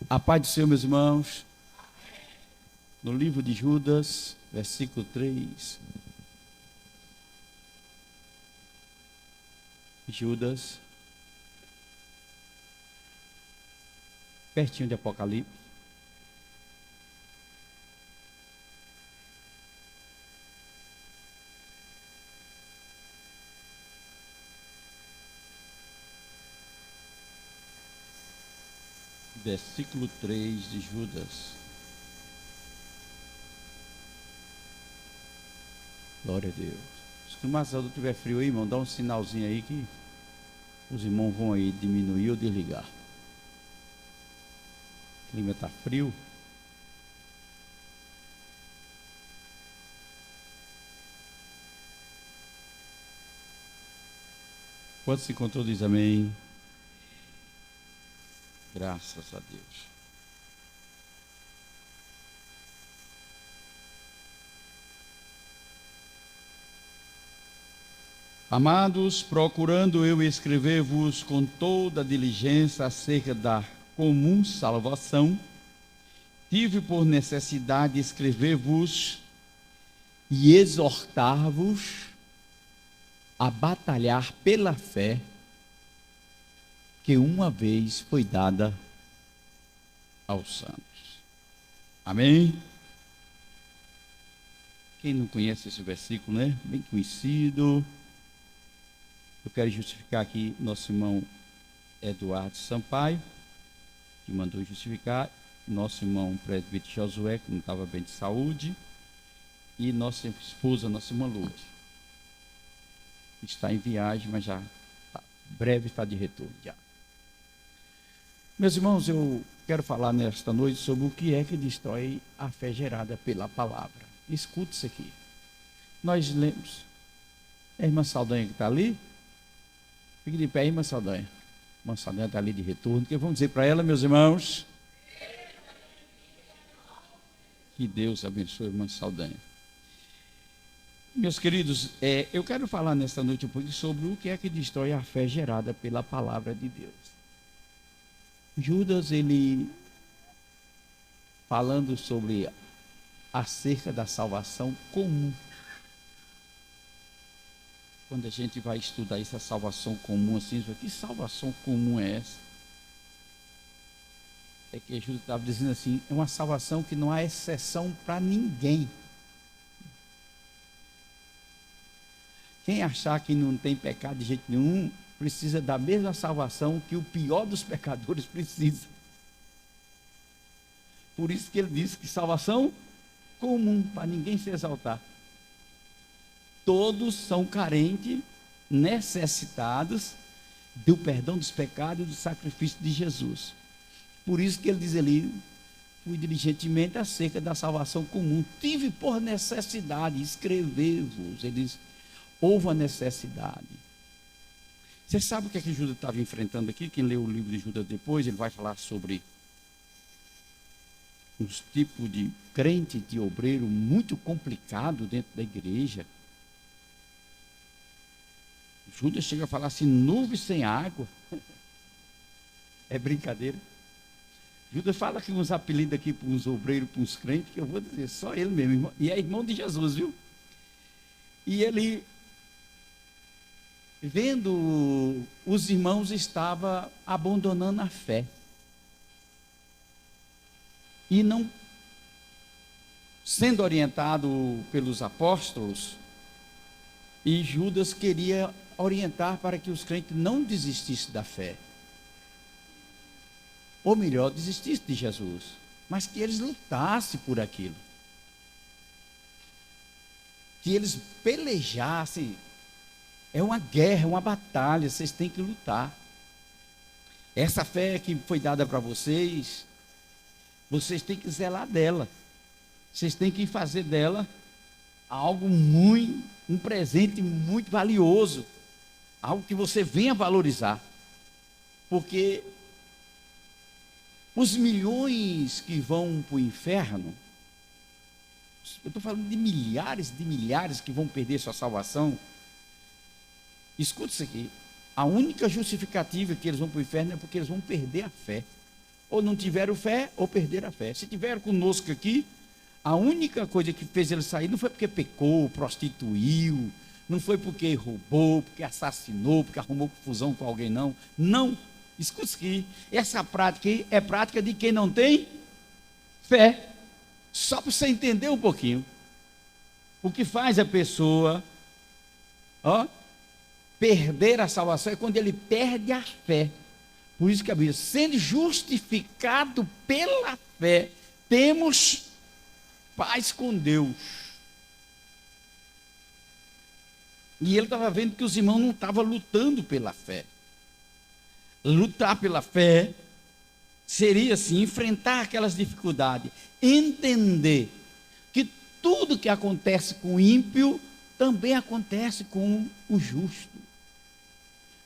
A paz do Senhor, meus irmãos. No livro de Judas, versículo 3. Judas, pertinho de Apocalipse. Versículo 3 de Judas. Glória a Deus. Se o Marcelo tiver frio aí, irmão, dá um sinalzinho aí que os irmãos vão aí diminuir ou desligar. O clima está frio. Quando se encontrou, diz amém. Graças a Deus. Amados, procurando eu escrever-vos com toda a diligência acerca da comum salvação, tive por necessidade escrever-vos e exortar-vos a batalhar pela fé que uma vez foi dada aos santos. Amém? Quem não conhece esse versículo, né? Bem conhecido. Eu quero justificar aqui nosso irmão Eduardo Sampaio, que mandou justificar, nosso irmão presbítero Josué, que não estava bem de saúde, e nossa esposa, nossa irmã Lourdes. Está em viagem, mas já breve está de retorno. Já. Meus irmãos, eu quero falar nesta noite sobre o que é que destrói a fé gerada pela palavra. Escute isso aqui. Nós lemos. É a irmã Saldanha que está ali? Fique de pé, irmã Saldanha. A irmã Saldanha está ali de retorno. O que vamos dizer para ela, meus irmãos? Que Deus abençoe a irmã Saldanha. Meus queridos, eu quero falar nesta noite um pouco sobre o que é que destrói a fé gerada pela palavra de Deus. Judas, ele falando sobre acerca da salvação comum. Quando a gente vai estudar essa salvação comum, assim, que salvação comum é essa? É que Judas estava dizendo assim, é uma salvação que não há exceção para ninguém. Quem achar que não tem pecado de jeito nenhum, precisa da mesma salvação que o pior dos pecadores precisa. Por isso que ele disse que salvação comum, para ninguém se exaltar. Todos são carentes, necessitados do perdão dos pecados e do sacrifício de Jesus. Por isso que ele diz ali, fui diligentemente acerca da salvação comum. Tive por necessidade escrever-vos. Ele diz, houve a necessidade. Você sabe o que é que Judas estava enfrentando aqui? Quem leu o livro de Judas depois, ele vai falar sobre uns tipos de crente, de obreiro muito complicado dentro da igreja. Judas chega a falar assim, nuvem sem água. É brincadeira. Judas fala que uns apelidos aqui para uns obreiros, para uns crentes, que eu vou dizer, só ele mesmo, irmão. E é irmão de Jesus, viu? E ele, vendo os irmãos, estava abandonando a fé. E não sendo orientado pelos apóstolos, e Judas queria orientar para que os crentes não desistissem da fé. Ou melhor, desistissem de Jesus, mas que eles lutassem por aquilo. Que eles pelejassem. É uma guerra, é uma batalha, vocês têm que lutar. Essa fé que foi dada para vocês, vocês têm que zelar dela. Vocês têm que fazer dela algo muito, um presente muito valioso. Algo que você venha valorizar. Porque os milhões que vão para o inferno, eu estou falando de milhares que vão perder sua salvação. Escuta isso aqui. A única justificativa que eles vão para o inferno é porque eles vão perder a fé. ou não tiveram fé, ou perderam a fé. Se tiveram conosco aqui, a única coisa que fez ele sair não foi porque pecou, prostituiu, não foi porque roubou, porque assassinou, porque arrumou confusão com alguém, não. Não. Escute aqui, essa prática aí é prática de quem não tem fé. Só para você entender um pouquinho. O que faz a pessoa perder a salvação é quando ele perde a fé. Por isso que a Bíblia, sendo justificado pela fé, temos paz com Deus. E ele estava vendo que os irmãos não estavam lutando pela fé. Lutar pela fé seria assim, enfrentar aquelas dificuldades, entender que tudo que acontece com o ímpio também acontece com o justo.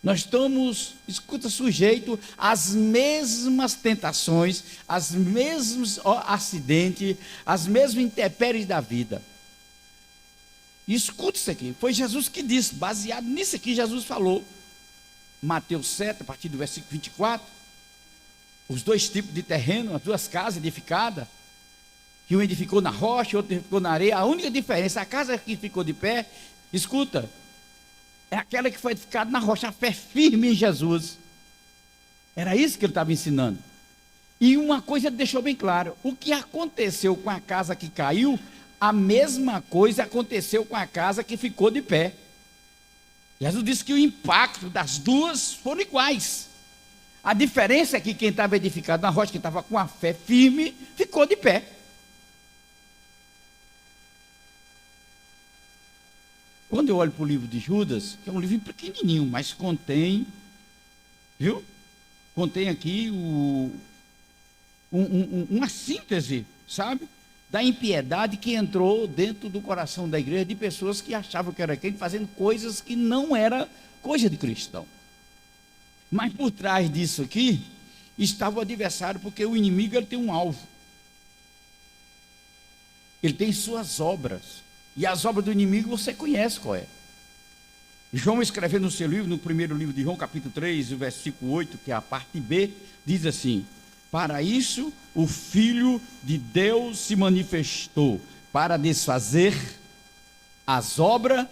Nós estamos, escuta, sujeitos às mesmas tentações, aos mesmos acidentes, às mesmas intempéries da vida. E escuta isso aqui, foi Jesus que disse, baseado nisso aqui, Jesus falou, Mateus 7, a partir do versículo 24, os dois tipos de terreno, as duas casas edificadas, que um edificou na rocha, outro edificou na areia. A única diferença, a casa que ficou de pé, escuta, é aquela que foi edificada na rocha, a fé firme em Jesus. Era isso que ele estava ensinando. E uma coisa ele deixou bem claro, o que aconteceu com a casa que caiu, a mesma coisa aconteceu com a casa que ficou de pé. Jesus disse que o impacto das duas foram iguais. A diferença é que quem estava edificado na rocha, quem estava com a fé firme, ficou de pé. Quando eu olho para o livro de Judas, que é um livro pequenininho, mas contém, viu? Contém aqui uma síntese, sabe? Da impiedade que entrou dentro do coração da igreja de pessoas que achavam que era crente, fazendo coisas que não era coisa de cristão. Mas por trás disso aqui, estava o adversário, porque o inimigo ele tem um alvo. Ele tem suas obras. E as obras do inimigo você conhece qual é. João escrevendo no seu livro, no primeiro livro de João, capítulo 3, o versículo 8, que é a parte B, diz assim: para isso o Filho de Deus se manifestou, para desfazer as obras.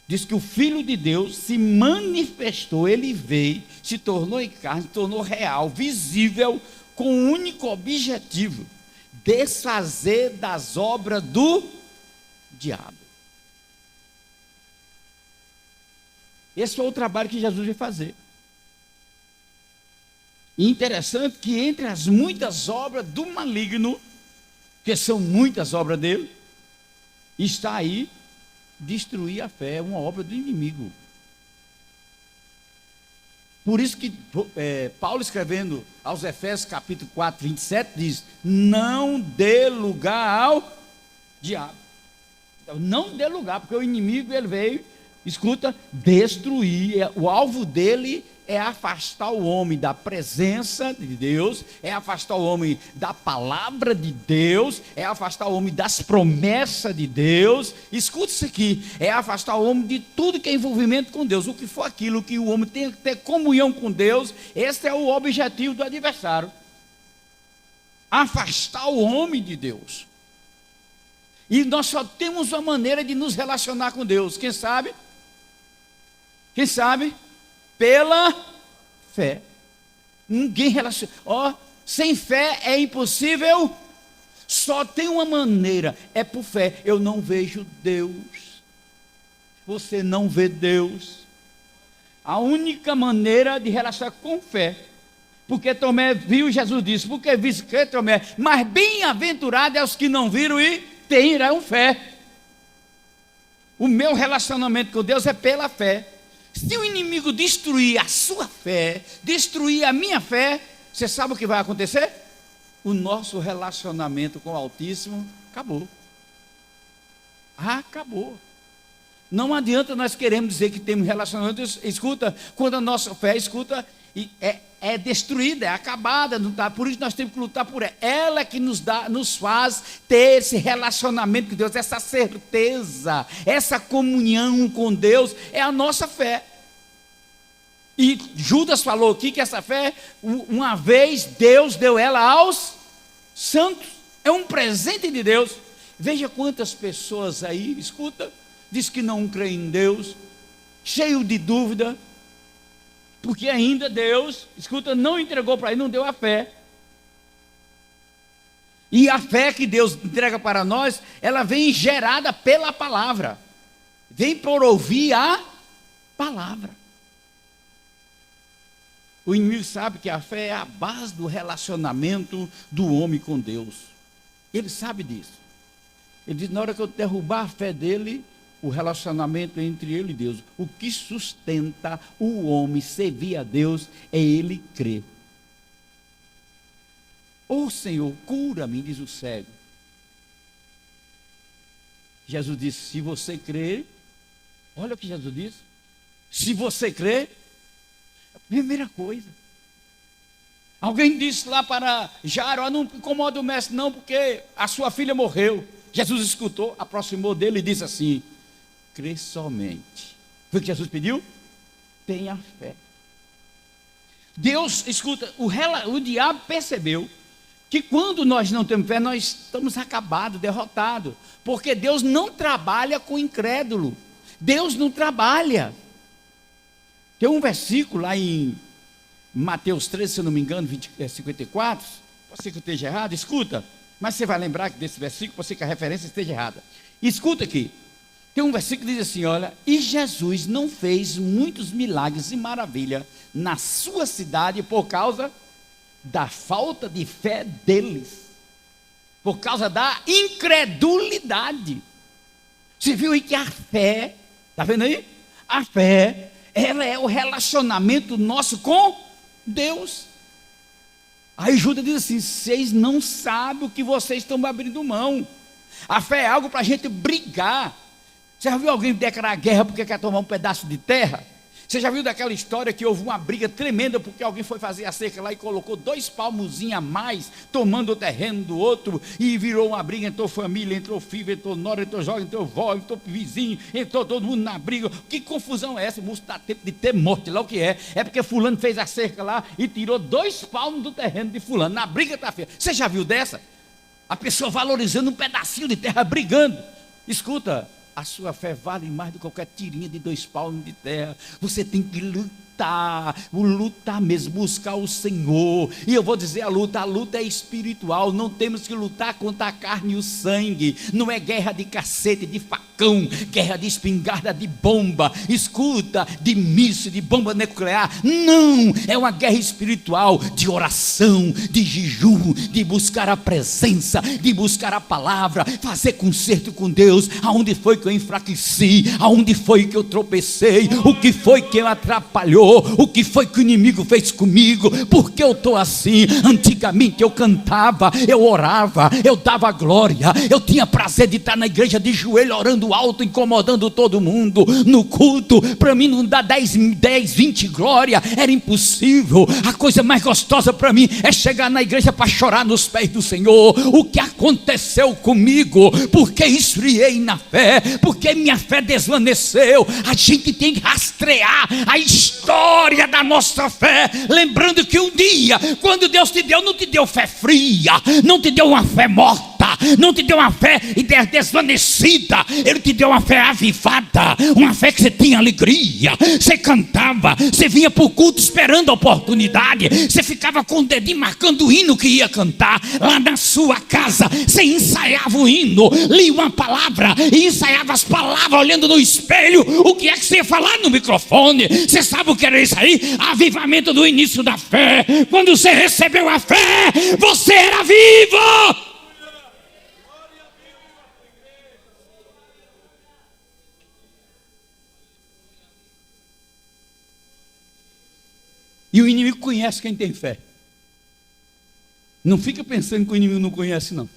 Diz que o Filho de Deus se manifestou, ele veio, se tornou em carne, se tornou real, visível, com um único objetivo: desfazer das obras do diabo. Esse foi o trabalho que Jesus veio fazer. E interessante que entre as muitas obras do maligno, que são muitas obras dele, está aí destruir a fé, uma obra do inimigo. Por isso que Paulo, escrevendo aos Efésios capítulo 4, 27, diz: não dê lugar ao diabo. Então, não dê lugar, porque o inimigo ele veio, escuta, destruir. O alvo dele é afastar o homem da presença de Deus, é afastar o homem da palavra de Deus, é afastar o homem das promessas de Deus. Escuta isso aqui, é afastar o homem de tudo que é envolvimento com Deus. O que for aquilo que o homem tem que ter comunhão com Deus, esse é o objetivo do adversário. Afastar o homem de Deus. E nós só temos uma maneira de nos relacionar com Deus. Quem sabe? Quem sabe? Pela fé. Ninguém relaciona. Sem fé é impossível. Só tem uma maneira, é por fé. Eu não vejo Deus. Você não vê Deus. A única maneira de relacionar com fé. Porque Tomé viu, Jesus disse, porque viu que Tomé, mas bem-aventurado é os que não viram e terão fé. O meu relacionamento com Deus é pela fé. Se o inimigo destruir a sua fé, destruir a minha fé, você sabe o que vai acontecer? O nosso relacionamento com o Altíssimo acabou. Acabou. Não adianta nós queremos dizer que temos relacionamento, escuta, quando a nossa fé, escuta, é destruída, é acabada, não tá? Por isso nós temos que lutar por ela. Ela é que nos faz ter esse relacionamento com Deus, essa certeza, essa comunhão com Deus, é a nossa fé. E Judas falou aqui que essa fé, uma vez Deus deu ela aos santos. É um presente de Deus. Veja quantas pessoas aí, escuta, diz que não crê em Deus, cheio de dúvida, porque ainda Deus, escuta, não entregou para ele, não deu a fé. E a fé que Deus entrega para nós, ela vem gerada pela palavra. Vem por ouvir a palavra. O inimigo sabe que a fé é a base do relacionamento do homem com Deus. Ele sabe disso. Ele diz, na hora que eu derrubar a fé dele, o relacionamento entre ele e Deus, o que sustenta o homem servir a Deus é ele crer. Ô Senhor, cura-me, diz o cego. Jesus disse, se você crer, olha o que Jesus disse, se você crer, primeira coisa. Alguém disse lá para Jairo, não incomoda o mestre não, porque a sua filha morreu. Jesus escutou, aproximou dele e disse assim, crê somente. Foi o que Jesus pediu? Tenha fé. Deus, escuta, o diabo percebeu que quando nós não temos fé, nós estamos acabados, derrotados, porque Deus não trabalha com incrédulo. Deus não trabalha. Tem um versículo lá em Mateus 13, se eu não me engano, 54, pode ser que eu esteja errado, escuta, mas você vai lembrar desse versículo, pode ser que a referência esteja errada. Escuta aqui, tem um versículo que diz assim, olha, e Jesus não fez muitos milagres e maravilhas na sua cidade por causa da falta de fé deles, por causa da incredulidade. Você viu aí que a fé, está vendo aí? A fé, ela é o relacionamento nosso com Deus. Aí Judas diz assim, vocês não sabem o que vocês estão abrindo mão. A fé é algo para a gente brigar. Você já viu alguém declarar guerra porque quer tomar um pedaço de terra? Você já viu daquela história que houve uma briga tremenda porque alguém foi fazer a cerca lá e colocou 2 palmozinhos a mais, tomando o terreno do outro, e virou uma briga, entrou família, entrou filho, entrou nora, entrou jovem, entrou vó, entrou vizinho, entrou todo mundo na briga. Que confusão é essa? O moço dá tempo de ter morte, lá o que é? É porque fulano fez a cerca lá e tirou 2 palmos do terreno de fulano. Na briga está feia. Você já viu dessa? A pessoa valorizando um pedacinho de terra, brigando. Escuta, a sua fé vale mais do que qualquer tirinha de 2 palmos de terra. Você tem que lutar mesmo, buscar o Senhor. E eu vou dizer a luta é espiritual. Não temos que lutar contra a carne e o sangue. Não é guerra de cacete, de facão, guerra de espingarda, de bomba, escuta, de míssil, de bomba nuclear. Não, é uma guerra espiritual, de oração, de jejum, de buscar a presença, de buscar a palavra, fazer concerto com Deus. Aonde foi que eu enfraqueci? Aonde foi que eu tropecei? O que foi que eu atrapalhou? O que foi que o inimigo fez comigo? Porque eu estou assim? Antigamente eu cantava, eu orava, eu dava glória, eu tinha prazer de estar na igreja de joelho, orando alto, incomodando todo mundo no culto. Para mim não dá 10, 20 glória, era impossível. A coisa mais gostosa para mim é chegar na igreja para chorar nos pés do Senhor. O que aconteceu comigo? Porque esfriei na fé, porque minha fé desvaneceu. A gente tem que rastrear a história da nossa fé, lembrando que um dia, quando Deus te deu, não te deu fé fria, não te deu uma fé morta, não te deu uma fé desvanecida, Ele te deu uma fé avivada, uma fé que você tinha alegria, você cantava, você vinha para o culto esperando a oportunidade, você ficava com o dedinho marcando o hino que ia cantar, lá na sua casa, você ensaiava o hino, lia uma palavra, e ensaiava as palavras olhando no espelho, o que é que você ia falar no microfone? Você sabe o que era isso aí? Avivamento do início da fé. Quando você recebeu a fé, você era vivo. E o inimigo conhece quem tem fé. Não fica pensando que o inimigo não conhece, não.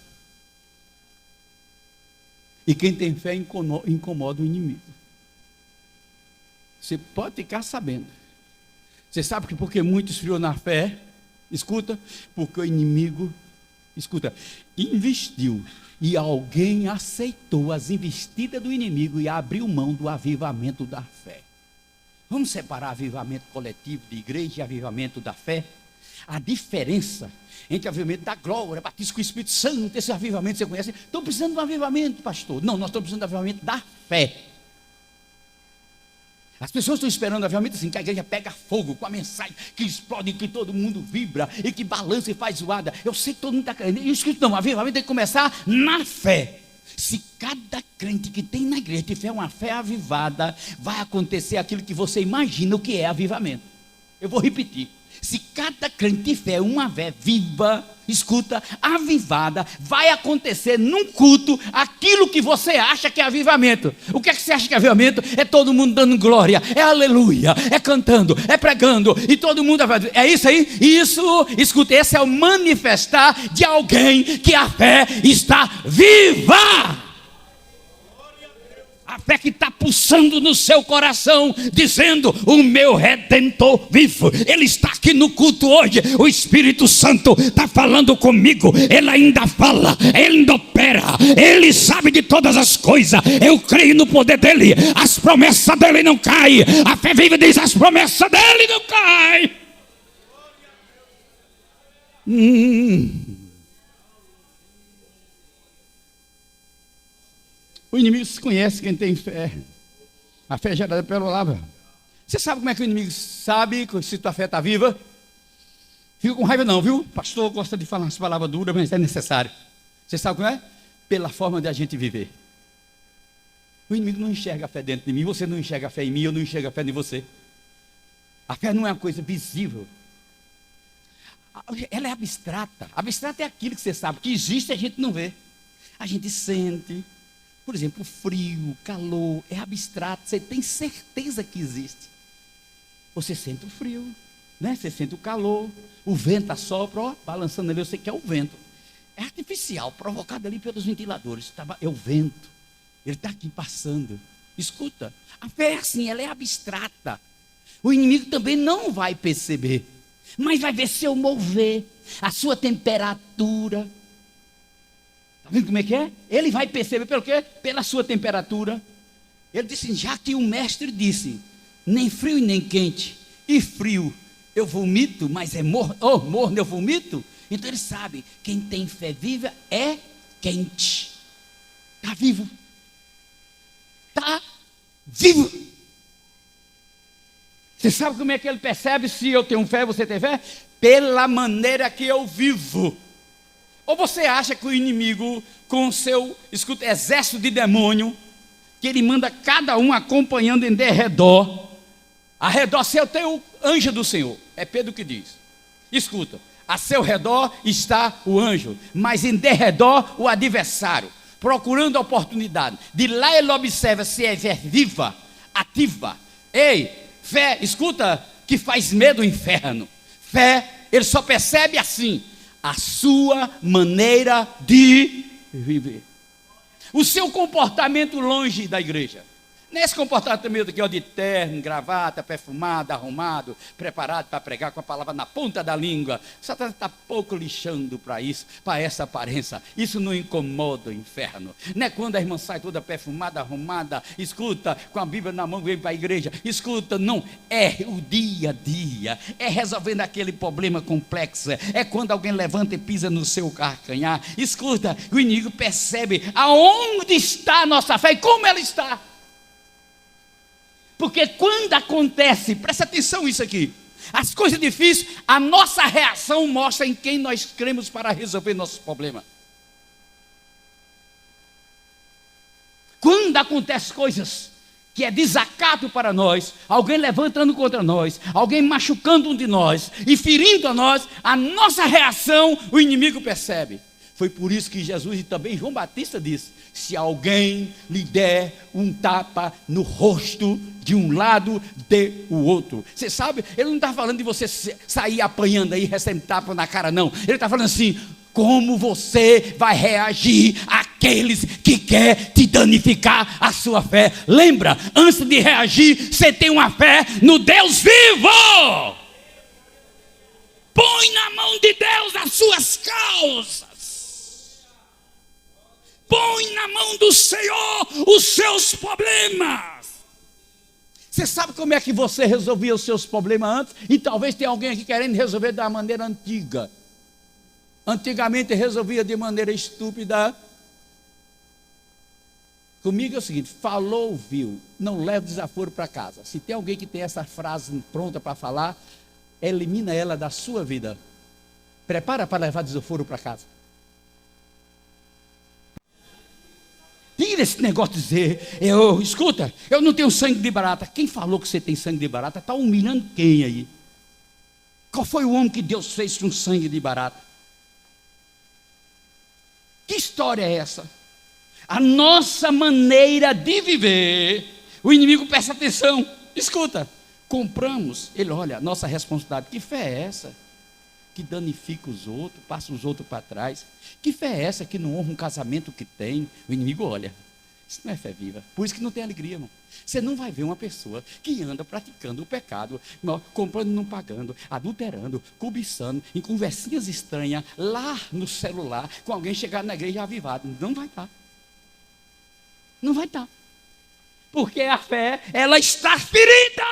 E quem tem fé incomoda o inimigo. Você pode ficar sabendo. Você sabe que porque muito esfriou na fé, escuta, porque o inimigo, escuta, investiu e alguém aceitou as investidas do inimigo e abriu mão do avivamento da fé. Vamos separar avivamento coletivo de igreja e avivamento da fé? A diferença entre avivamento da glória, batismo com o Espírito Santo, esse avivamento você conhece? Estão precisando de um avivamento, pastor. Não, nós estamos precisando de um avivamento da fé. As pessoas estão esperando avivamento assim, que a igreja pega fogo com a mensagem, que explode, que todo mundo vibra, e que balança e faz zoada. Eu sei que todo mundo está querendo. E isso não, o avivamento tem que começar na fé. Se cada crente que tem na igreja tiver uma fé avivada, vai acontecer aquilo que você imagina o que é avivamento. Eu vou repetir. Se cada crente tiver uma fé viva, escuta, avivada, vai acontecer num culto aquilo que você acha que é avivamento. O que é que você acha que é avivamento? É todo mundo dando glória, é aleluia, é cantando, é pregando, e todo mundo é isso aí? Isso, escuta, esse é o manifestar de alguém que a fé está viva. A fé que está pulsando no seu coração, dizendo: o meu Redentor vivo, Ele está aqui no culto hoje. O Espírito Santo está falando comigo. Ele ainda fala, Ele ainda opera, Ele sabe de todas as coisas. Eu creio no poder dEle. As promessas dEle não caem. A fé viva diz: as promessas dEle não caem. O inimigo se conhece quem tem fé. A fé é gerada pela palavra. Você sabe como é que o inimigo sabe se tua fé está viva? Fica com raiva não, viu? O pastor gosta de falar umas palavras duras, mas é necessário. Você sabe como é? Pela forma de a gente viver. O inimigo não enxerga a fé dentro de mim, você não enxerga a fé em mim, eu não enxergo a fé em você. A fé não é uma coisa visível. Ela é abstrata. Abstrata é aquilo que você sabe que existe e a gente não vê. A gente sente. Por exemplo, o frio, o calor, é abstrato, você tem certeza que existe. Você sente o frio, né? Você sente o calor, o vento assopra, ó, balançando ali, eu sei que é o vento. É artificial, provocado ali pelos ventiladores. É o vento, ele está aqui passando. Escuta, a fé é assim, ela é abstrata. O inimigo também não vai perceber, mas vai ver seu mover, a sua temperatura. Está vendo como é que é? Ele vai perceber pelo quê? Pela sua temperatura. Ele disse, já que o mestre disse, nem frio e nem quente, e frio eu vomito, mas é morno eu vomito. Então ele sabe, quem tem fé viva é quente. Está vivo. Está vivo. Você sabe como é que ele percebe se eu tenho fé e você tem fé? Pela maneira que eu vivo. Ou você acha que o inimigo, com o seu, escuta, exército de demônio, que ele manda cada um acompanhando em derredor, arredor seu tem o anjo do Senhor, é Pedro que diz, escuta, a seu redor está o anjo, mas em derredor o adversário, procurando a oportunidade, de lá ele observa se é fé viva, ativa, fé, escuta, que faz medo ao inferno, fé, ele só percebe assim, a sua maneira de viver. O seu comportamento longe da igreja. Nesse comportamento aqui, ó, de terno, gravata, perfumado, arrumado, preparado para pregar com a palavra na ponta da língua. Satanás está pouco lixando para isso, para essa aparência. Isso não incomoda o inferno. Não é quando a irmã sai toda perfumada, arrumada, escuta, com a Bíblia na mão, vem para a igreja. Escuta, não, é o dia a dia. É resolvendo aquele problema complexo. É quando alguém levanta e pisa no seu calcanhar. Escuta, o inimigo percebe aonde está a nossa fé e como ela está. Porque quando acontece, presta atenção isso aqui, as coisas difíceis, a nossa reação mostra em quem nós cremos para resolver nossos problemas. Quando acontecem coisas que é desacato para nós, alguém levantando contra nós, alguém machucando um de nós e ferindo a nossa reação, o inimigo percebe. Foi por isso que Jesus e também João Batista disse, se alguém lhe der um tapa no rosto, de um lado, dê o outro. Você sabe, ele não está falando de você sair apanhando aí, recebendo tapa na cara, não. Ele está falando assim, como você vai reagir àqueles que quer te danificar a sua fé. Lembra, antes de reagir, você tem uma fé no Deus vivo. Põe na mão de Deus as suas causas. Põe na mão do Senhor os seus problemas. Você sabe como é que você resolvia os seus problemas antes? E talvez tenha alguém aqui querendo resolver da maneira antiga. Antigamente resolvia de maneira estúpida. Comigo é o seguinte: falou, ouviu, não leva desaforo para casa. Se tem alguém que tem essa frase pronta para falar, elimina ela da sua vida. Prepara para levar desaforo para casa. Tira esse negócio de dizer, escuta, eu não tenho sangue de barata. Quem falou que você tem sangue de barata está humilhando quem aí? Qual foi o homem que Deus fez com sangue de barata? Que história é essa? A nossa maneira de viver, o inimigo presta atenção, escuta, compramos, ele olha, nossa responsabilidade, que fé é essa? Que danifica os outros, passa os outros para trás. Que fé é essa que não honra um casamento que tem? O inimigo olha, isso não é fé viva, por isso que não tem alegria, irmão. Você não vai ver uma pessoa que anda praticando o pecado, comprando e não pagando, adulterando, cobiçando, em conversinhas estranhas, lá no celular, com alguém chegado na igreja avivado. Não vai estar. Não vai estar. Porque a fé, ela está ferida.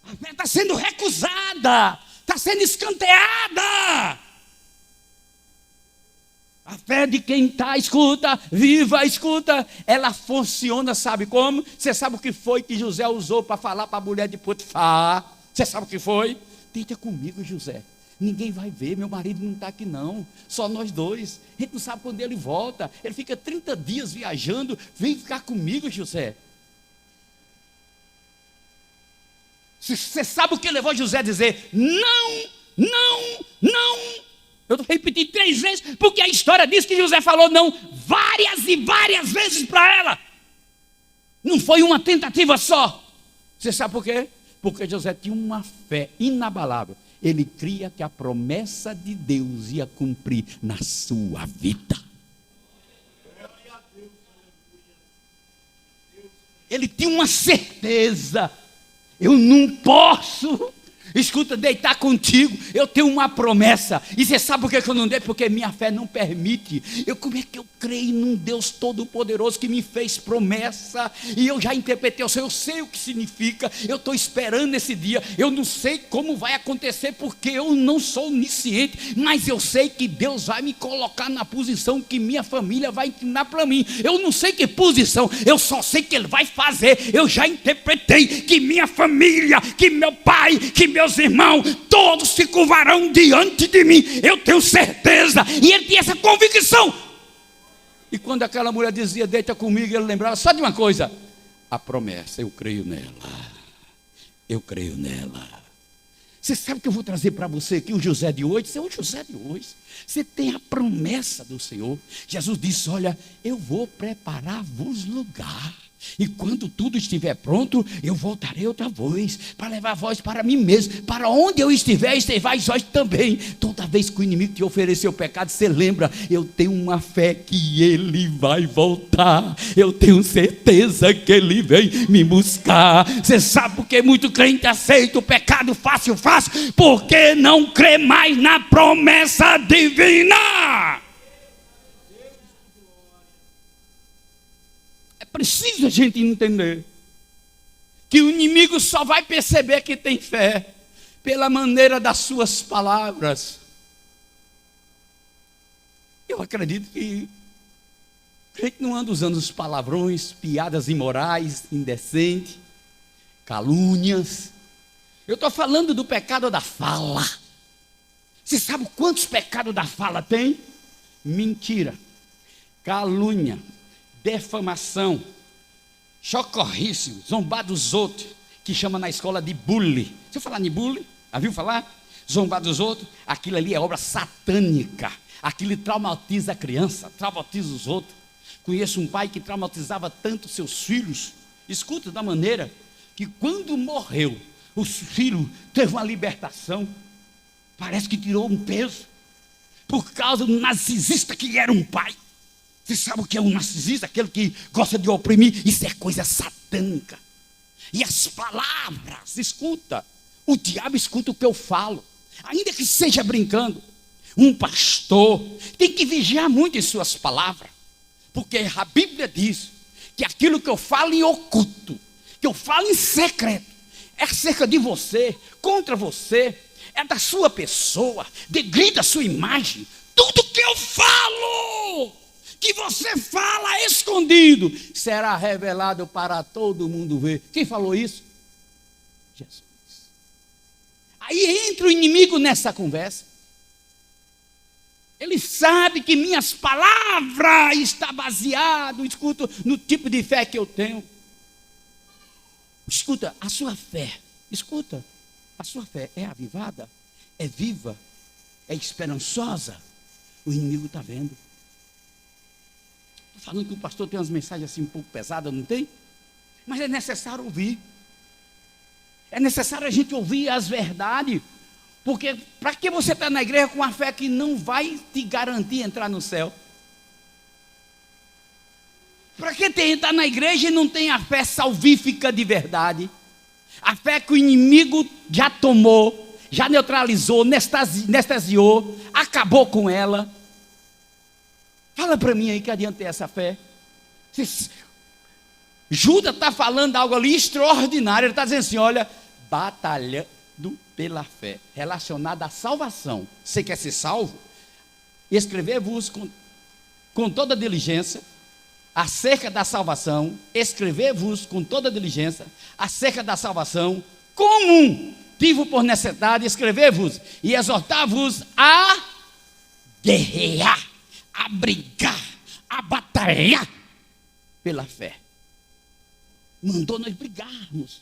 A fé está sendo recusada, está sendo escanteada. A fé de quem está, escuta, viva, escuta, ela funciona, sabe como? Você sabe o que foi que José usou para falar para a mulher de Potifar? Você sabe o que foi? Deita comigo, José. Ninguém vai ver, meu marido não está aqui não, só nós dois. A gente não sabe quando ele volta, ele fica 30 dias viajando, vem ficar comigo, José. Você sabe o que levou José a dizer, não, não, não. Eu repeti 3 vezes, porque a história diz que José falou não várias e várias vezes para ela. Não foi uma tentativa só. Você sabe por quê? Porque José tinha uma fé inabalável. Ele cria que a promessa de Deus ia cumprir na sua vida. Ele tinha uma certeza. Eu não posso, escuta, deitar contigo. Eu tenho uma promessa. E você sabe por que eu não dei? Porque minha fé não permite. Como é que eu creio num Deus todo-poderoso que me fez promessa? E eu já interpretei, eu sei o que significa. Eu estou esperando esse dia. Eu não sei como vai acontecer, porque eu não sou onisciente. Mas eu sei que Deus vai me colocar na posição que minha família vai inclinar para mim. Eu não sei que posição, eu só sei que Ele vai fazer. Eu já interpretei que minha família, que meu pai, que meus irmãos, todos se curvarão diante de mim. Eu tenho certeza. E ele tinha essa convicção. E quando aquela mulher dizia, deita comigo, ele lembrava só de uma coisa: a promessa, eu creio nela. Eu creio nela. Você sabe o que eu vou trazer para você aqui, o José de hoje? Você é o José de hoje. Você tem a promessa do Senhor. Jesus disse, olha, eu vou preparar-vos lugar. E quando tudo estiver pronto, eu voltarei outra vez, para levar vós para mim mesmo. Para onde eu estiver, estejais vós também. Toda vez que o inimigo te oferecer o pecado, você lembra, eu tenho uma fé que ele vai voltar. Eu tenho certeza que ele vem me buscar. Você sabe por que muito crente aceita o pecado fácil? Porque não crê mais na promessa divina. Precisa a gente entender que o inimigo só vai perceber que tem fé pela maneira das suas palavras. Eu acredito que a gente não anda usando os palavrões, piadas imorais, indecentes, calúnias. Eu estou falando do pecado da fala. Você sabe quantos pecados da fala tem? Mentira, calúnia, defamação, chocorrício, zombar dos outros, que chama na escola de bullying. Você falar de bullying? Já viu falar? Zombar dos outros, aquilo ali é obra satânica. Aquilo traumatiza a criança, traumatiza os outros. Conheço um pai que traumatizava tanto seus filhos. Escuta, da maneira que quando morreu, os filhos teve uma libertação. Parece que tirou um peso por causa do narcisista que era um pai. Você sabe o que é um narcisista? Aquele que gosta de oprimir. Isso é coisa satânica. E as palavras, escuta. O diabo escuta o que eu falo. Ainda que seja brincando. Um pastor tem que vigiar muito em suas palavras. Porque a Bíblia diz que aquilo que eu falo em oculto, que eu falo em secreto, é acerca de você, contra você, é da sua pessoa, degrida a sua imagem. Tudo que eu falo, que você fala escondido, será revelado para todo mundo ver. Quem falou isso? Jesus. Aí entra o inimigo nessa conversa. Ele sabe que minhas palavras estão baseadas, escuta, no tipo de fé que eu tenho. Escuta, a sua fé, escuta, a sua fé é avivada, é viva, é esperançosa. O inimigo está vendo. Estou falando que o pastor tem umas mensagens assim um pouco pesadas, não tem? Mas é necessário ouvir. É necessário a gente ouvir as verdades. Porque para que você está na igreja com uma fé que não vai te garantir entrar no céu? Para que está na igreja e não tem a fé salvífica de verdade? A fé que o inimigo já tomou, já neutralizou, anestesiou, acabou com ela. Fala para mim aí que adianta ter essa fé. Judas está falando algo ali extraordinário. Ele está dizendo assim, olha, batalhando pela fé, relacionada à salvação. Você quer ser salvo? Escrever-vos com toda diligência acerca da salvação, escrever-vos com toda diligência acerca da salvação, comum, tive por necessidade escrever-vos e exortar-vos a guerrear, a brigar, a batalhar pela fé. Mandou nós brigarmos.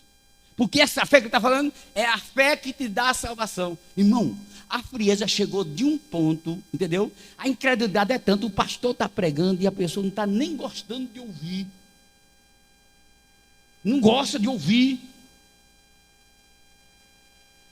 Porque essa fé que está falando é a fé que te dá a salvação. Irmão, a frieza chegou de um ponto, entendeu? A incredulidade é tanto, o pastor está pregando e a pessoa não está nem gostando de ouvir. Não gosta de ouvir.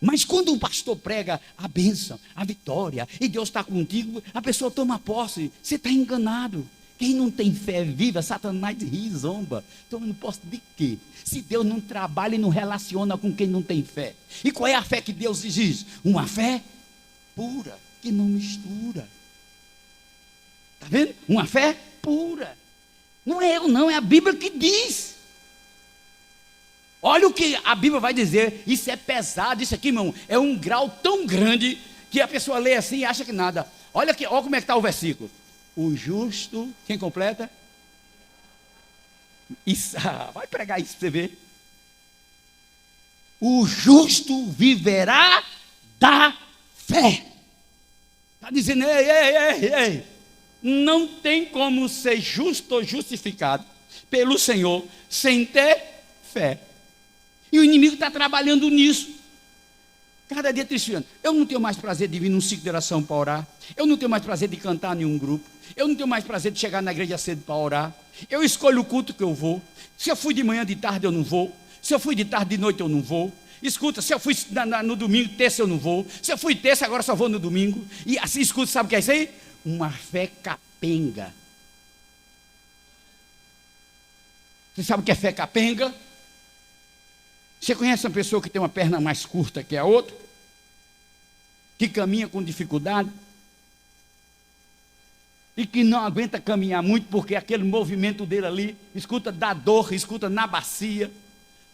Mas quando o pastor prega a bênção, a vitória, e Deus está contigo, a pessoa toma posse. Você está enganado. Quem não tem fé viva, Satanás ri e zomba. Tomando posse de quê? Se Deus não trabalha e não relaciona com quem não tem fé. E qual é a fé que Deus exige? Uma fé pura, que não mistura. Está vendo? Uma fé pura. Não é eu não, é a Bíblia que diz. Olha o que a Bíblia vai dizer. Isso é pesado, isso aqui, irmão, é um grau tão grande que a pessoa lê assim e acha que nada. Olha aqui, olha como é que está o versículo. O justo, quem completa? Isso, vai pregar isso para você ver. O justo viverá da fé. Está dizendo, ei. Não tem como ser justo ou justificado pelo Senhor sem ter fé. E o inimigo está trabalhando nisso. Cada dia testificando. Eu não tenho mais prazer de vir num ciclo de oração para orar. Eu não tenho mais prazer de cantar em um grupo. Eu não tenho mais prazer de chegar na igreja cedo para orar. Eu escolho o culto que eu vou. Se eu fui de manhã, de tarde, eu não vou. Se eu fui de tarde, de noite, eu não vou. Escuta, se eu fui no domingo, terça, eu não vou. Se eu fui terça, agora só vou no domingo. E assim, escuta, sabe o que é isso aí? Uma fé capenga. Você sabe o que é fé capenga? Você conhece uma pessoa que tem uma perna mais curta que a outra? Que caminha com dificuldade? E que não aguenta caminhar muito, porque aquele movimento dele ali, escuta, dá dor, escuta, na bacia.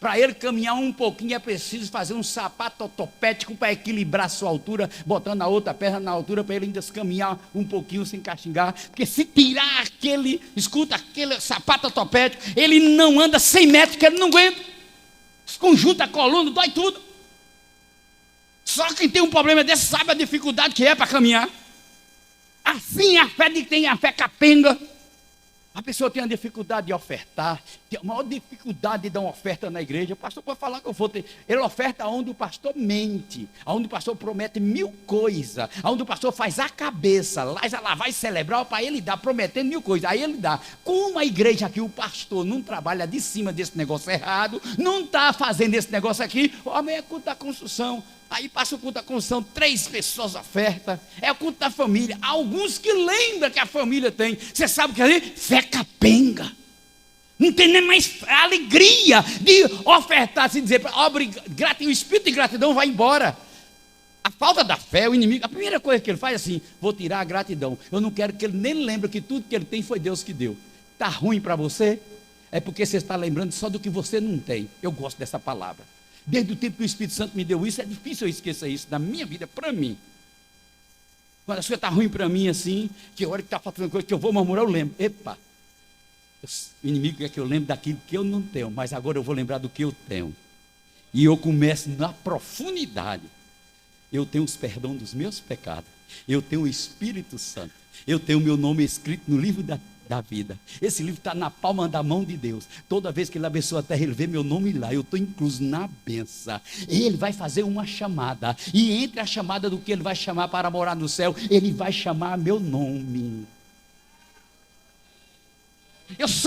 Para ele caminhar um pouquinho é preciso fazer um sapato ortopédico para equilibrar a sua altura, botando a outra perna na altura para ele ainda caminhar um pouquinho sem caxingar. Porque se tirar aquele, escuta, aquele sapato ortopédico, ele não anda 100 metros, que ele não aguenta. Conjunta a coluna, dói tudo. Só quem tem um problema desse sabe a dificuldade que é para caminhar. Assim a fé de quem tem a fé capenga. A pessoa tem a dificuldade de ofertar, tem a maior dificuldade de dar uma oferta na igreja. O pastor pode falar que eu vou ter. Ele oferta onde o pastor mente, onde o pastor promete 1000 coisas, onde o pastor faz a cabeça, lá vai celebrar para ele dar, prometendo 1000 coisas. Aí ele dá. Como a igreja aqui, o pastor não trabalha de cima desse negócio errado, não está fazendo esse negócio aqui, o homem é culto da construção. Aí passa o culto da construção, 3 pessoas oferta, é o culto da família, alguns que lembram que a família tem, você sabe o que é? Fé capenga, não tem nem mais alegria de ofertar, se dizer, o espírito de gratidão vai embora. A falta da fé, o inimigo, a primeira coisa que ele faz é assim, vou tirar a gratidão, eu não quero que ele nem lembre que tudo que ele tem foi Deus que deu. Está ruim para você? é porque você está lembrando só do que você não tem. Eu gosto dessa palavra. Desde o tempo que o Espírito Santo me deu isso, é difícil eu esquecer isso da minha vida, para mim. Quando a coisa está ruim para mim assim, que a hora que está faltando coisa que eu vou murmurar, eu lembro. Epa, o inimigo quer que eu lembre daquilo que eu não tenho, mas agora eu vou lembrar do que eu tenho. E eu começo na profundidade. Eu tenho os perdão dos meus pecados. Eu tenho o Espírito Santo. Eu tenho o meu nome escrito no livro da vida. Esse livro está na palma da mão de Deus. Toda vez que Ele abençoa a terra, Ele vê meu nome lá. Eu estou incluso na benção. Ele vai fazer uma chamada. E entre a chamada do que Ele vai chamar para morar no céu, Ele vai chamar meu nome.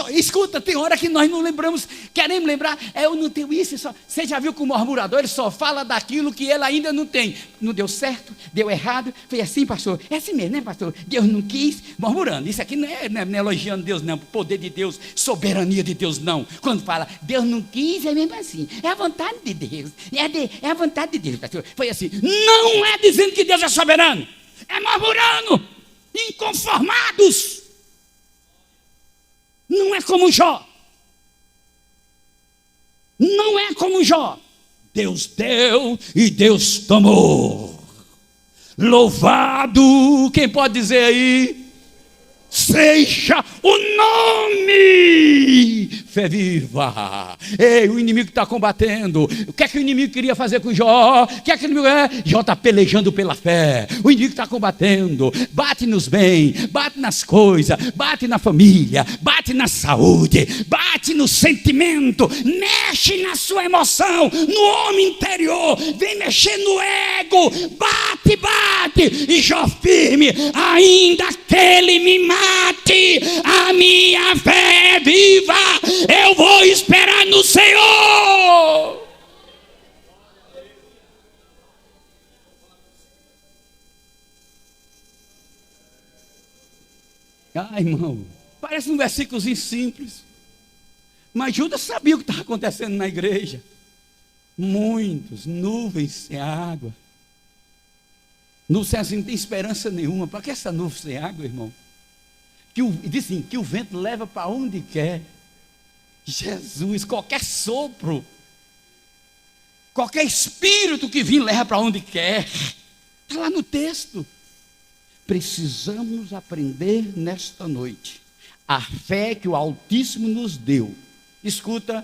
Escuta, tem hora que nós não lembramos, queremos lembrar, eu não tenho isso. Você já viu que o murmurador, ele só fala daquilo que ele ainda não tem. Não deu certo, deu errado, foi assim, pastor, é assim mesmo, né, pastor? Deus não quis, murmurando. Isso aqui não é elogiando Deus, não, poder de Deus, soberania de Deus, não. Quando fala, Deus não quis, é mesmo assim, é a vontade de Deus, é a vontade de Deus, pastor. Foi assim, não é dizendo que Deus é soberano, é murmurando, inconformados. Não é como Jó. Não é como Jó. Deus deu e Deus tomou. Louvado, quem pode dizer aí? Seja o nome. Fé viva. Ei, o inimigo está combatendo. O que é que o inimigo queria fazer com Jó? O que é que o inimigo Jó está pelejando pela fé. O inimigo está combatendo. Bate nos bens, bate nas coisas, bate na família, bate na saúde, bate no sentimento, mexe na sua emoção, no homem interior, vem mexer no ego, bate, e Jó firme, ainda que ele me mate, a minha fé é viva, eu vou esperar no Senhor. Irmão, parece um versículozinho simples, mas Judas sabia o que estava acontecendo na igreja. Muitos, nuvens sem água. Nuvem sem assim, não tem esperança nenhuma. Para que essa nuvem sem água, irmão? Diz assim, que o vento leva para onde quer. Jesus, qualquer sopro, qualquer espírito que vir leva para onde quer. Está lá no texto. Precisamos aprender nesta noite. A fé que o Altíssimo nos deu, escuta,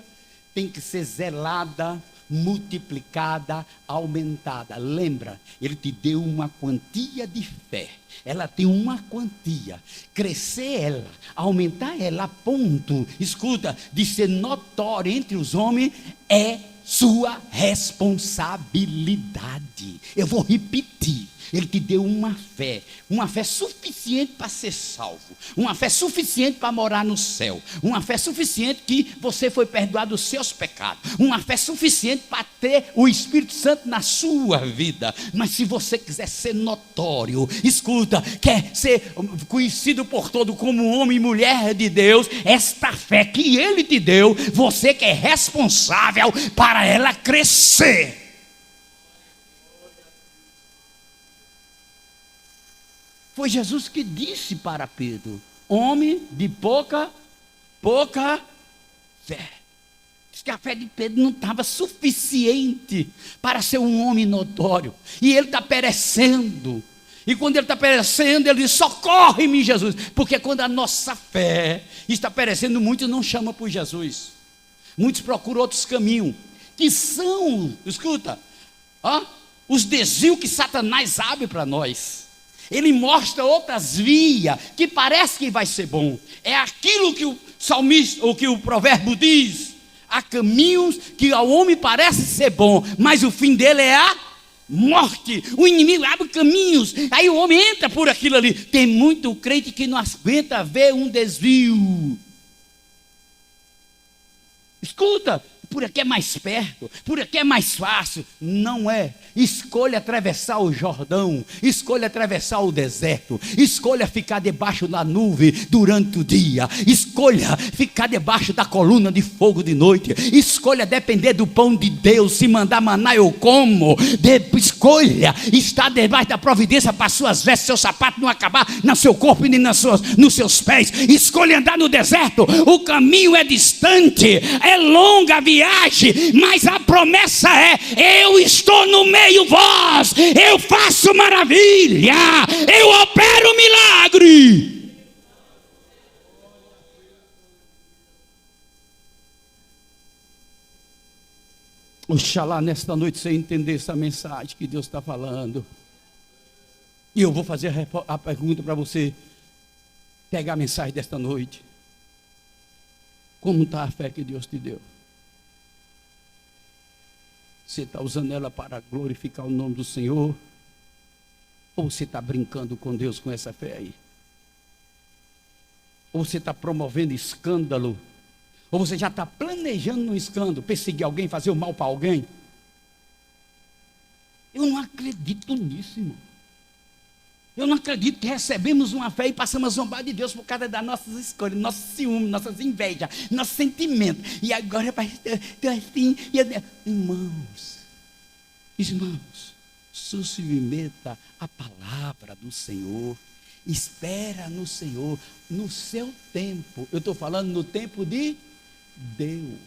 tem que ser zelada, multiplicada, aumentada. Lembra, Ele te deu uma quantia de fé. Ela tem uma quantia. Crescer ela, aumentar ela a ponto, escuta, de ser notório entre os homens é sua responsabilidade. Eu vou repetir. Ele te deu uma fé suficiente para ser salvo, uma fé suficiente para morar no céu, uma fé suficiente que você foi perdoado dos seus pecados, uma fé suficiente para ter o Espírito Santo na sua vida. Mas se você quiser ser notório, escuta, quer ser conhecido por todo como homem e mulher de Deus, esta fé que Ele te deu, você que é responsável para ela crescer. Foi Jesus que disse para Pedro, homem de pouca fé. Diz que a fé de Pedro não estava suficiente para ser um homem notório. E ele está perecendo. E quando ele está perecendo, ele diz, socorre-me, Jesus. Porque quando a nossa fé está perecendo, muitos não chamam por Jesus. Muitos procuram outros caminhos. Que são, escuta, os desvios que Satanás abre para nós. Ele mostra outras vias, que parece que vai ser bom. É aquilo que o salmista, ou que o provérbio diz. Há caminhos que ao homem parece ser bom, mas o fim dele é a morte. O inimigo abre caminhos, aí o homem entra por aquilo ali. Tem muito crente que não aguenta ver um desvio. Escuta, por aqui é mais perto, por aqui é mais fácil. Não é. Escolha atravessar o Jordão, escolha atravessar o deserto, escolha ficar debaixo da nuvem durante o dia, escolha ficar debaixo da coluna de fogo de noite, escolha depender do pão de Deus. Se mandar maná eu como, Escolha estar debaixo da providência para suas vestes, seu sapato não acabar no seu corpo e nem nos seus pés. Escolha andar no deserto. O caminho é distante, é longa a viagem, mas a promessa é: eu estou no meio vós, eu faço maravilha, eu opero milagre. Oxalá nesta noite você entender essa mensagem que Deus está falando. E eu vou fazer a pergunta para você pegar a mensagem desta noite. Como está a fé que Deus te deu? Você está usando ela para glorificar o nome do Senhor? Ou você está brincando com Deus com essa fé aí? Ou você está promovendo escândalo? Ou você já está planejando um escândalo, perseguir alguém, fazer o mal para alguém? Eu não acredito nisso, irmão. Eu não acredito que recebemos uma fé e passamos a zombar de Deus por causa das nossas escolhas, nossos ciúmes, nossas invejas, nossos sentimentos. E agora, assim, irmãos, se submeta à palavra do Senhor. Espera no Senhor, no seu tempo. Eu estou falando no tempo de Deus.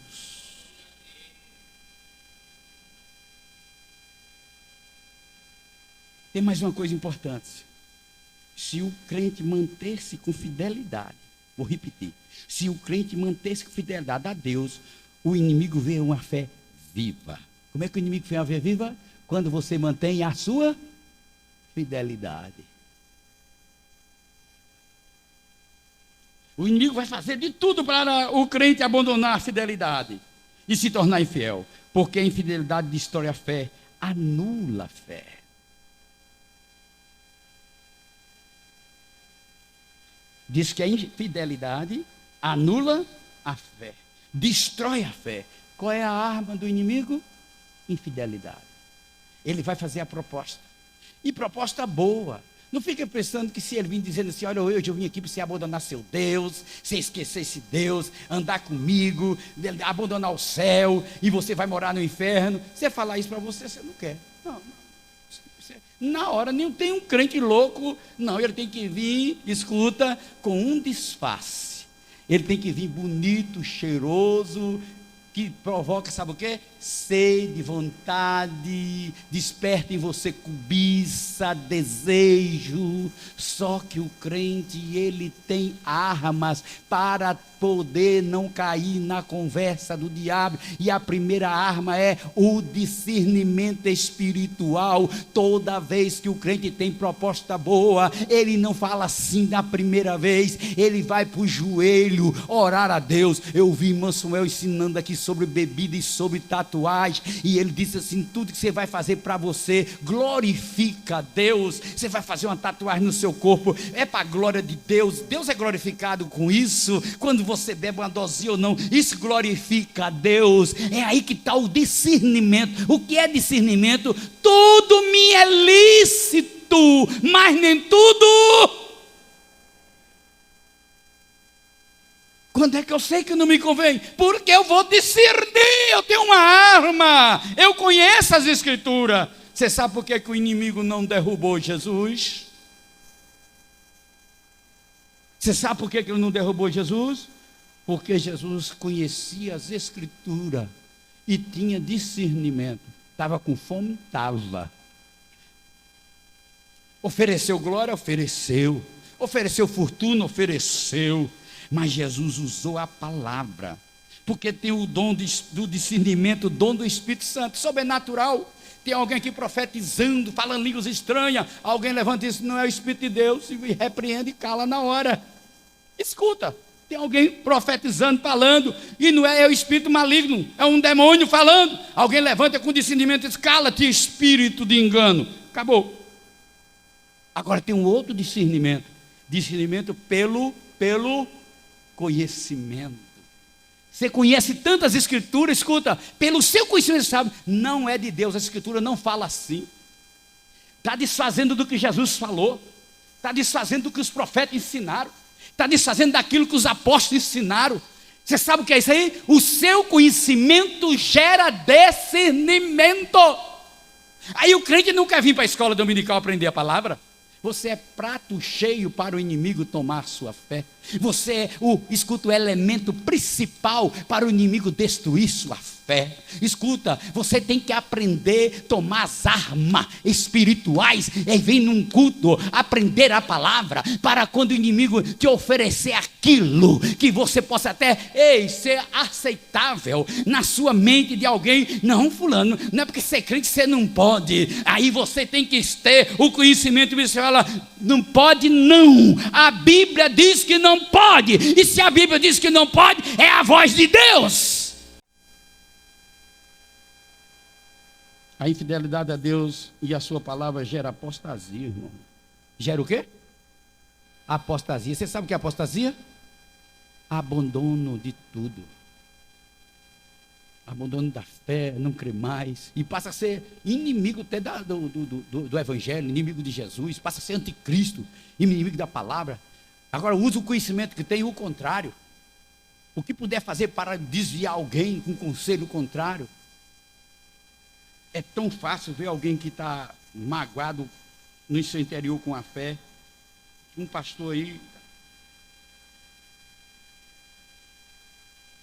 Tem mais uma coisa importante. Se o crente manter-se com fidelidade, vou repetir, se o crente manter-se com fidelidade a Deus, o inimigo vê uma fé viva. Como é que o inimigo vê uma fé viva? Quando você mantém a sua fidelidade. O inimigo vai fazer de tudo para o crente abandonar a fidelidade e se tornar infiel, porque a infidelidade destrói a fé, anula a fé. Diz que a infidelidade anula a fé, destrói a fé. Qual é a arma do inimigo? Infidelidade. Ele vai fazer a proposta, e proposta boa. Não fica pensando que se ele vir dizendo assim: olha, hoje eu vim aqui para você abandonar seu Deus, você esquecer esse Deus, andar comigo, abandonar o céu, e você vai morar no inferno. Você falar isso para você, você não quer. Não. Na hora, nem tem um crente louco. Não, ele tem que vir, escuta, com um disfarce. Ele tem que vir bonito, cheiroso, que provoca, sabe o quê? Sede, vontade, desperta em você cobiça, desejo. Só que o crente, ele tem armas para poder não cair na conversa do diabo. E a primeira arma é o discernimento espiritual. Toda vez que o crente tem proposta boa, ele não fala assim na primeira vez, ele vai para o joelho orar a Deus. Eu vi irmão Samuel ensinando aqui sobre bebida e sobre tatuagem, e ele disse assim: tudo que você vai fazer para você, glorifica a Deus. Você vai fazer uma tatuagem no seu corpo, é para a glória de Deus. Deus é glorificado com isso. Quando você bebe uma dosinha ou não, isso glorifica a Deus. É aí que está o discernimento. O que é discernimento? Tudo me é lícito, mas nem tudo. Quando é que eu sei que não me convém? Porque eu vou discernir, eu tenho uma arma, eu conheço as escrituras. Você sabe por que o inimigo não derrubou Jesus? Você sabe por que ele não derrubou Jesus? Porque Jesus conhecia as escrituras e tinha discernimento. Estava com fome? Estava. Ofereceu glória? Ofereceu. Ofereceu fortuna? Ofereceu. Mas Jesus usou a palavra, porque tem o dom do discernimento, o dom do Espírito Santo, sobrenatural. Tem alguém aqui profetizando, falando línguas estranhas, alguém levanta isso, não é o Espírito de Deus, e repreende e cala na hora. Escuta, tem alguém profetizando, falando, e não é o espírito maligno, é um demônio falando. Alguém levanta com discernimento e diz: cala-te, espírito de engano. Acabou. Agora tem um outro discernimento, discernimento pelo conhecimento. Você conhece tantas escrituras, escuta, pelo seu conhecimento sabe, não é de Deus, a escritura não fala assim. Está desfazendo do que Jesus falou, está desfazendo do que os profetas ensinaram, está desfazendo daquilo que os apóstolos ensinaram. Você sabe o que é isso aí? O seu conhecimento gera discernimento. Aí o crente não quer vir para a escola dominical aprender a palavra. Você é prato cheio para o inimigo tomar sua fé. Você é escuta, o elemento principal para o inimigo destruir sua fé. Escuta, você tem que aprender a tomar as armas espirituais e vir num culto, aprender a palavra, para quando o inimigo te oferecer aquilo, que você possa até ser aceitável na sua mente de alguém. Não, fulano, não é porque você é crente você não pode. Aí você tem que ter o conhecimento e você fala, não pode não, a Bíblia diz que não pode, e se a Bíblia diz que não pode, é a voz de Deus. A infidelidade a Deus e a sua palavra gera apostasia, irmão. Gera o quê? Apostasia. Você sabe o que é apostasia? Abandono de tudo. Abandono da fé, não crê mais, e passa a ser inimigo até do Evangelho, inimigo de Jesus, passa a ser anticristo, inimigo da palavra. Agora usa o conhecimento que tem o contrário. O que puder fazer para desviar alguém com conselho contrário. É tão fácil ver alguém que está magoado no seu interior com a fé. Um pastor aí,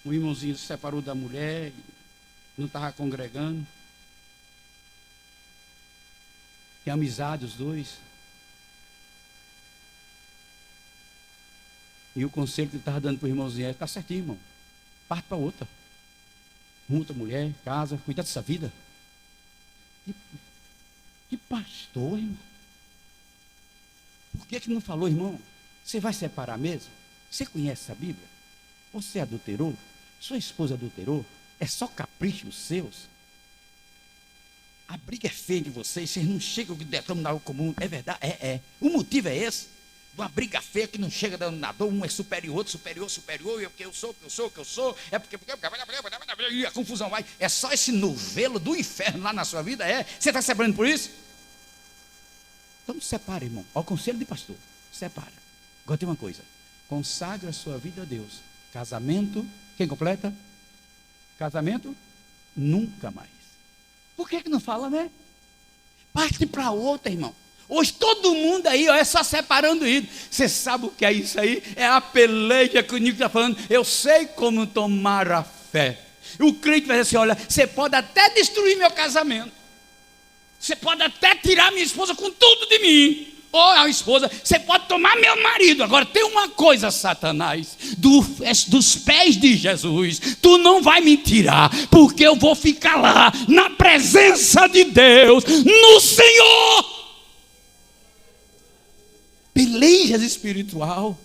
um irmãozinho se separou da mulher, não estava congregando. Tem amizade os dois. E o conselho que ele estava dando para o irmãozinho é: está certinho, irmão, parte para outra. Outra mulher, casa, cuida dessa vida. Que pastor, irmão. Por que não falou, irmão? Você vai separar mesmo? Você conhece a Bíblia? Você adulterou? Sua esposa adulterou? É só caprichos seus? A briga é feia de vocês não chegam a determinar o comum. É verdade? O motivo é esse. Uma briga feia que não chega a denominador. Um é superior, outro superior. E eu sou. É porque e a confusão vai. É só esse novelo do inferno lá na sua vida? Você está separando por isso? Então separa, irmão. Ao conselho de pastor, separa. Agora tem uma coisa: consagra a sua vida a Deus. Casamento, quem completa? Casamento, nunca mais. Por que não fala, né? Parte para outra, irmão. Hoje todo mundo aí é só separando isso. Você sabe o que é isso aí? É a peleja que o Nico está falando. Eu sei como tomar a fé. O crente vai dizer assim: olha, você pode até destruir meu casamento. Você pode até tirar minha esposa com tudo de mim. Ou a esposa, você pode tomar meu marido. Agora tem uma coisa, Satanás, dos pés de Jesus, tu não vai me tirar, porque eu vou ficar lá, na presença de Deus, no Senhor. Pelejas espiritual.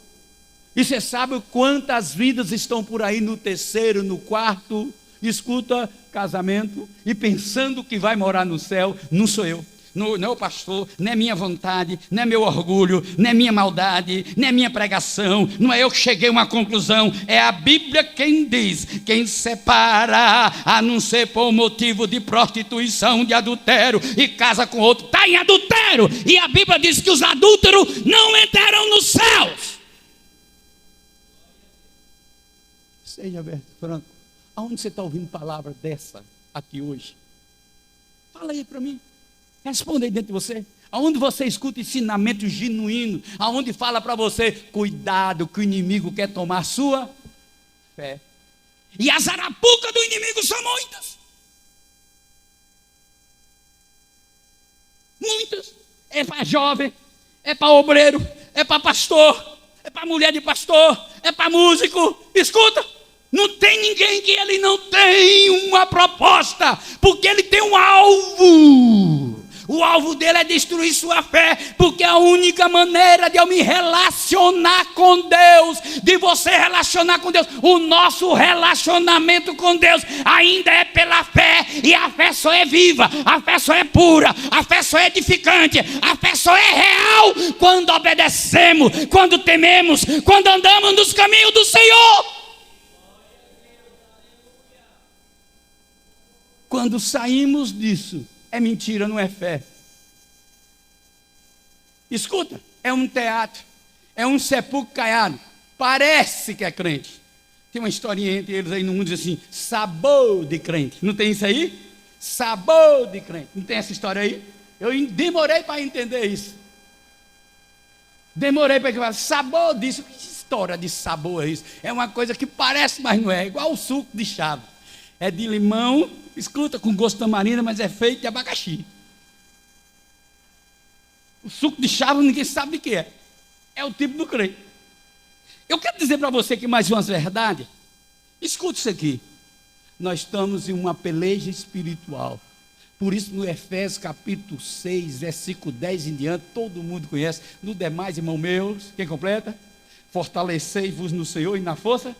E você sabe quantas vidas estão por aí no terceiro, no quarto, escuta, casamento, e pensando que vai morar no céu. Não sou eu. Não é o pastor, não é minha vontade, não é meu orgulho, não é minha maldade, não é minha pregação, não é eu que cheguei a uma conclusão, é a Bíblia quem diz: quem separa, a não ser por motivo de prostituição, de adultério, e casa com outro, está em adultério, e a Bíblia diz que os adúlteros não entrarão nos céus. Seja franco, aonde você está ouvindo palavra dessa aqui hoje? Fala aí para mim. Responda aí dentro de você. Aonde você escuta ensinamento genuíno, aonde fala para você: cuidado que o inimigo quer tomar sua fé. E as arapucas do inimigo são muitas. Muitas. É para jovem, é para obreiro, é para pastor, é para mulher de pastor, é para músico. Escuta, não tem ninguém que ele não tem uma proposta, porque ele tem um alvo. O alvo dele é destruir sua fé, porque a única maneira de eu me relacionar com Deus, de você relacionar com Deus, o nosso relacionamento com Deus ainda é pela fé, e a fé só é viva, a fé só é pura, a fé só é edificante, a fé só é real quando obedecemos, quando tememos, quando andamos nos caminhos do Senhor. Quando saímos disso, é mentira, não é fé. Escuta, é um teatro, é um sepulcro caiado. Parece que é crente. Tem uma historinha entre eles aí no mundo, diz assim: sabor de crente. Não tem isso aí? Sabor de crente. Não tem essa história aí? Eu demorei para entender isso. Demorei para falar, sabor disso. Que história de sabor é isso? É uma coisa que parece, mas não é. Igual o suco de chave. É de limão, escuta, com gosto de tamarina, mas é feito de abacaxi. O suco de chave ninguém sabe de que é. É o tipo do crente. Eu quero dizer para você que mais umas verdades. Escute isso aqui. Nós estamos em uma peleja espiritual. Por isso, no Efésios capítulo 6, versículo 10 em diante, todo mundo conhece. No demais, irmão meus, quem completa? Fortalecei-vos no Senhor e na força.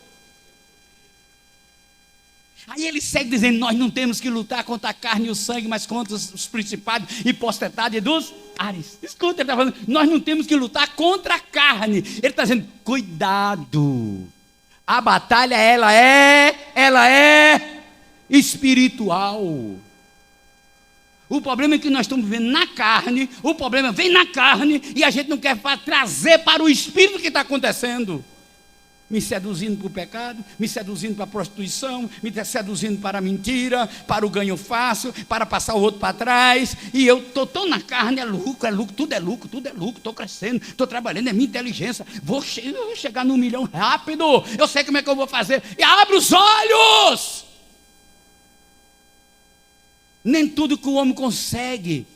Aí ele segue dizendo, nós não temos que lutar contra a carne e o sangue, mas contra os principados e potestades dos ares. Escuta, ele está falando, nós não temos que lutar contra a carne. Ele está dizendo, cuidado. A batalha, ela é espiritual. O problema é que nós estamos vivendo na carne, o problema vem na carne e a gente não quer trazer para o espírito o que está acontecendo. Me seduzindo para o pecado, me seduzindo para a prostituição, me seduzindo para a mentira, para o ganho fácil, para passar o outro para trás. E eu estou tão na carne, é lucro, tudo é lucro, estou crescendo, estou trabalhando, é minha inteligência. Vou chegar no 1 milhão rápido, eu sei como é que eu vou fazer. E abre os olhos! Nem tudo que o homem consegue,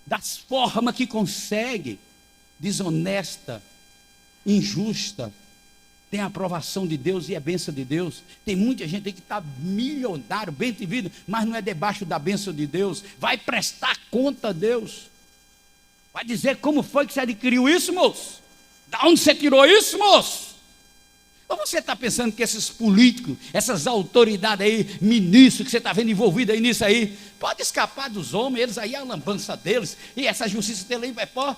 das formas que consegue, desonesta, injusta, tem a aprovação de Deus e é bênção de Deus. Tem muita gente aí que está milionário, bem de vida, mas não é debaixo da bênção de Deus. Vai prestar conta a Deus. Vai dizer como foi que você adquiriu isso, moço? Da onde você tirou isso, moço? Ou você está pensando que esses políticos, essas autoridades aí, ministros que você está vendo envolvidos aí nisso aí, pode escapar dos homens, eles aí, a lambança deles, e essa justiça dele aí vai pôr,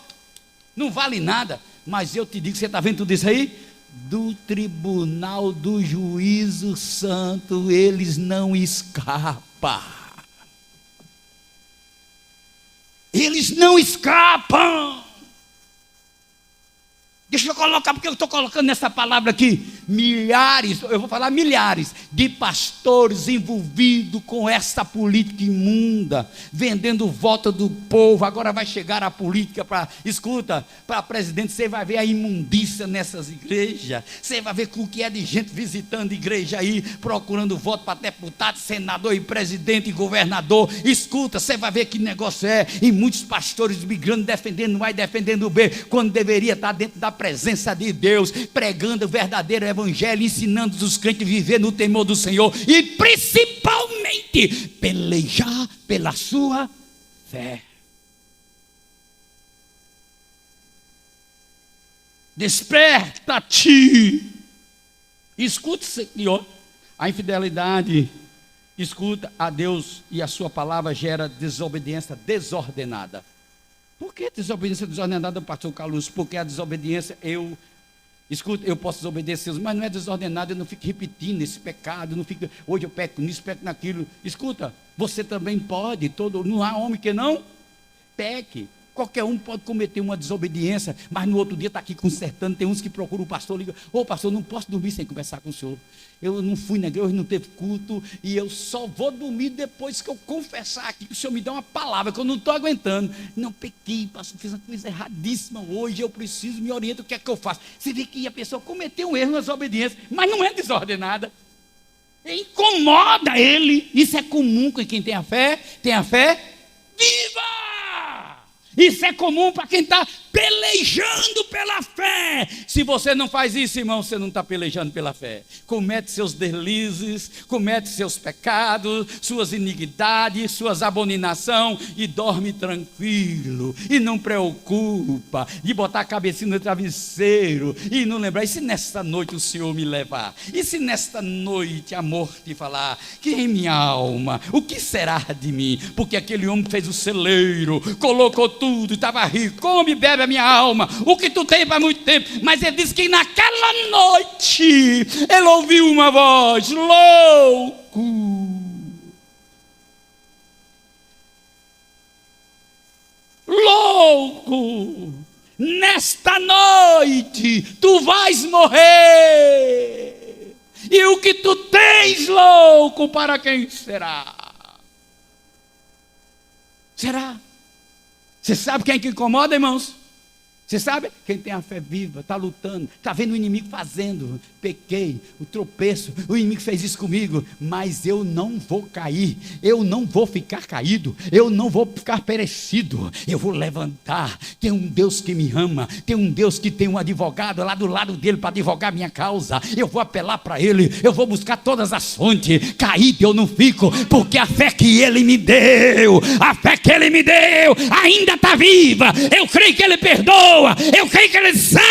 não vale nada. Mas eu te digo, você está vendo tudo isso aí? Do tribunal do juízo santo, eles não escapam. Eles não escapam. Deixa eu colocar, porque eu estou colocando nessa palavra aqui, milhares, eu vou falar milhares, de pastores envolvidos com essa política imunda, vendendo o voto do povo. Agora vai chegar a política para, escuta, para presidente, você vai ver a imundícia nessas igrejas, você vai ver o que é de gente visitando igreja aí, procurando voto para deputado, senador e presidente e governador. Escuta, você vai ver que negócio é, e muitos pastores migrando, defendendo A e defendendo B, quando deveria estar dentro da presença de Deus, pregando o verdadeiro evangelho, ensinando os crentes a viver no temor do Senhor e principalmente pelejar pela sua fé. Desperta-te. Escuta isso aqui, ó. A infidelidade, escuta, a Deus e a sua palavra gera desobediência desordenada. Por que desobediência desordenada, pastor Carlos? Porque a desobediência, eu posso desobedecer, mas não é desordenada, eu não fico repetindo esse pecado, não fico, hoje eu peco nisso, peco naquilo. Escuta, você também pode, não há homem que não peque. Qualquer um pode cometer uma desobediência, mas no outro dia está aqui consertando. Tem uns que procuram o pastor, ligam, pastor, não posso dormir sem conversar com o senhor. Eu não fui na igreja, hoje não teve culto, e eu só vou dormir depois que eu confessar aqui, que o senhor me dá uma palavra, que eu não estou aguentando. Não, pequei, pastor, fiz uma coisa erradíssima hoje, eu preciso, me orienta, o que é que eu faço? Você vê que a pessoa cometeu um erro na desobediência, mas não é desordenada. Incomoda ele. Isso é comum com quem tem a fé viva. Isso é comum para quem está pelejando pela fé. Se você não faz isso, irmão, você não está pelejando pela fé. Comete seus deslizes, comete seus pecados, suas iniquidades, suas abominações, e dorme tranquilo, e não preocupa de botar a cabecinha no travesseiro e não lembrar. E se nesta noite o Senhor me levar? E se nesta noite a morte falar que em minha alma, o que será de mim? Porque aquele homem fez o celeiro, colocou tudo, estava rico, come e bebe a minha alma, o que tu tem para muito tempo. Mas ele disse que naquela noite ele ouviu uma voz: louco, louco, nesta noite tu vais morrer, e o que tu tens, louco, para quem será? Será? Você sabe quem é que incomoda, irmãos? Você sabe? Quem tem a fé viva, está lutando, está vendo o inimigo fazendo. Pequei, o tropeço, o inimigo fez isso comigo, mas eu não vou cair, eu não vou ficar caído, eu não vou ficar perecido, eu vou levantar. Tem um Deus que me ama, tem um Deus que tem um advogado lá do lado dele para advogar minha causa. Eu vou apelar para ele, eu vou buscar todas as fontes. Caído eu não fico, porque a fé que ele me deu, a fé que ele me deu, ainda está viva. Eu creio que ele perdoa. Eu creio que ele sara.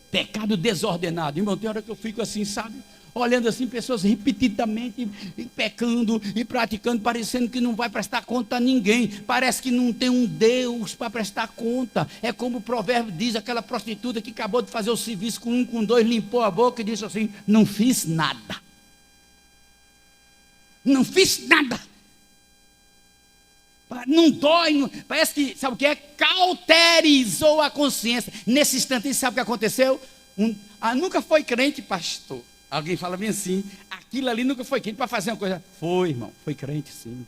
Pecado desordenado. Irmão, tem hora que eu fico assim, sabe? Olhando assim, pessoas repetidamente pecando e praticando, parecendo que não vai prestar conta a ninguém. Parece que não tem um Deus para prestar conta. É como o provérbio diz, aquela prostituta que acabou de fazer o serviço com um, com dois, limpou a boca e disse assim: não fiz nada. Não fiz nada. Não dói, não, parece que, sabe o que é? Cauterizou a consciência. Nesse instante, sabe o que aconteceu? Nunca foi crente, pastor. Alguém fala bem assim: aquilo ali nunca foi crente para fazer uma coisa. Foi, irmão, foi crente sim.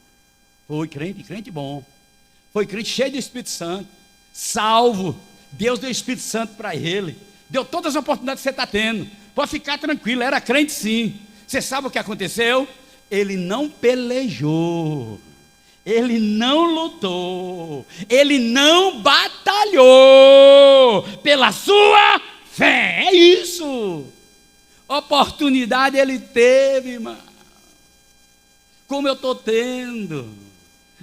Foi crente, crente bom. Foi crente cheio do Espírito Santo, salvo. Deus deu o Espírito Santo para ele. Deu todas as oportunidades que você está tendo. Pode ficar tranquilo, era crente sim. Você sabe o que aconteceu? Ele não pelejou, ele não lutou, ele não batalhou pela sua fé. É isso. Oportunidade ele teve, irmão, como eu estou tendo.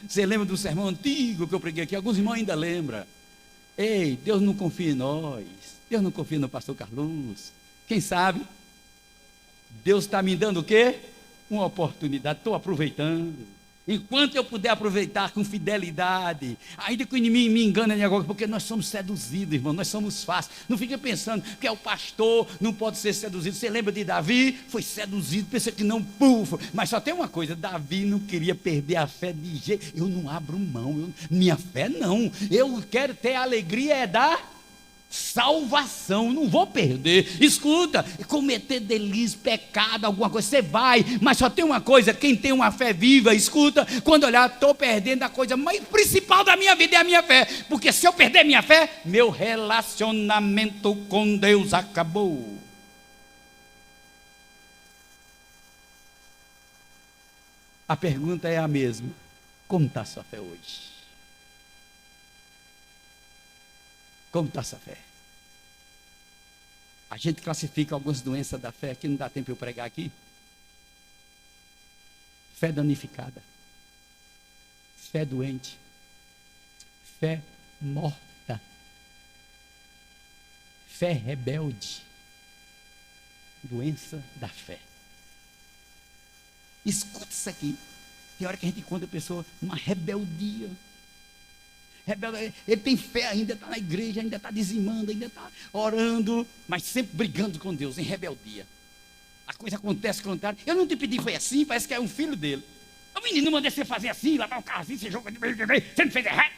Você lembra do sermão antigo que eu preguei aqui? Alguns irmãos ainda lembram. Ei, Deus não confia em nós, Deus não confia no pastor Carlos. Quem sabe Deus está me dando o quê? Uma oportunidade, estou aproveitando. Enquanto eu puder aproveitar com fidelidade, ainda que o inimigo me engane de agora, porque nós somos seduzidos, irmão, nós somos fáceis. Não fica pensando que é o pastor, não pode ser seduzido. Você lembra de Davi? Foi seduzido, pensa que não, puf. Mas só tem uma coisa: Davi não queria perder a fé de jeito. Eu não abro mão, minha fé não. Eu quero ter a alegria da salvação, não vou perder. Escuta, cometer delícia, pecado, alguma coisa, você vai, mas só tem uma coisa: quem tem uma fé viva, escuta, quando olhar, estou perdendo a coisa mais principal da minha vida, é a minha fé, porque se eu perder minha fé, meu relacionamento com Deus acabou. A pergunta é a mesma: como está a sua fé hoje? Como está essa fé? A gente classifica algumas doenças da fé, que não dá tempo de eu pregar aqui. Fé danificada, fé doente, fé morta, fé rebelde, doença da fé. Escuta isso aqui. Tem hora que a gente encontra a pessoa numa rebeldia. Ele tem fé ainda, está na igreja, ainda está dizimando, ainda está orando, mas sempre brigando com Deus, em rebeldia. A coisa acontece contrário. Eu não te pedi, foi assim, parece que é um filho dele. O menino não mandei você fazer assim, lavar o carro assim, você joga, você não fez errado.